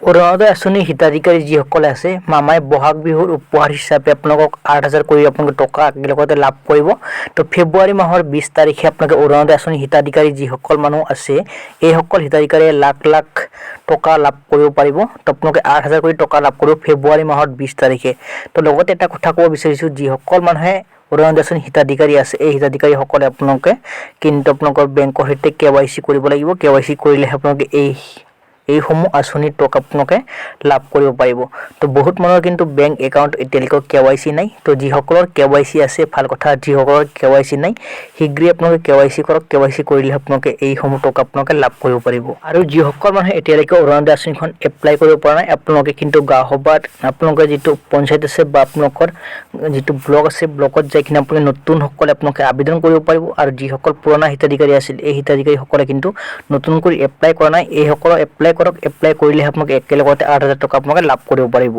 অৰুণোদয় আঁচনি হিতাধিকাৰী যিসকলে আছে মামাই বহাগ বিহুৰ উপহাৰ হিচাপে আপোনালোকক 8,000 কৰি আপোনালোকে টকা একেলগতে লাভ কৰিব। তো ফেব্ৰুৱাৰী মাহৰ 20 তাৰিখে আপোনালোকে অৰুণোদয় আঁচনি হিতাধিকাৰী যিসকল মানুহ আছে এইসকল হিতাধিকাৰীয়ে লাখ লাখ টকা লাভ কৰিব পাৰিব। তো আপোনালোকে 8,000 কৰি টকা লাভ কৰিব ফেব্ৰুৱাৰী মাহৰ 20 তাৰিখে। তো লগতে এটা কথা ক'ব বিচাৰিছোঁ, যিসকল মানুহে অৰুণোদয় আঁচনি হিতাধিকাৰী আছে এই হিতাধিকাৰীসকলে আপোনালোকে কিন্তু আপোনালোকৰ বেংকৰ সৈতে KYC কৰিব লাগিব। KYC কৰিলেহে আপোনালোকে এইসমূহ আঁচনিৰ টকা আপোনালোকে লাভ কৰিব পাৰিব। তো বহুত মানুহৰ কিন্তু বেংক একাউণ্ট এতিয়ালৈকে KYC নাই। তো যিসকলৰ KYC আছে ভাল কথা, যিসকলৰ KYC নাই শীঘ্ৰেই আপোনালোকে KYC কৰক। KYC কৰিলে আপোনালোকে এইসমূহ টকা আপোনালোকে লাভ কৰিব পাৰিব। আৰু যিসকল মানুহে এতিয়ালৈকে অৰুণোদয় আঁচনিখন এপ্লাই কৰিব পৰা নাই আপোনালোকে কিন্তু গাঁও সভাত আপোনালোকৰ যিটো পঞ্চায়ত আছে বা আপোনালোকৰ যিটো ব্লক আছে ব্লকত যাই কিনে আপোনালোকে নতুনসকলে আপোনালোকে আবেদন কৰিব পাৰিব। আৰু যিসকল পুৰণা হিতাধিকাৰী আছিল এই হিতাধিকাৰীসকলে কিন্তু নতুন কৰি এপ্লাই কৰা নাই এইসকলক এপ্লাই কৰক। এপ্লাই কৰিলে আপোনালোকে একেলগতে 8,000 টকা আপোনালোকে লাভ কৰিব পাৰিব।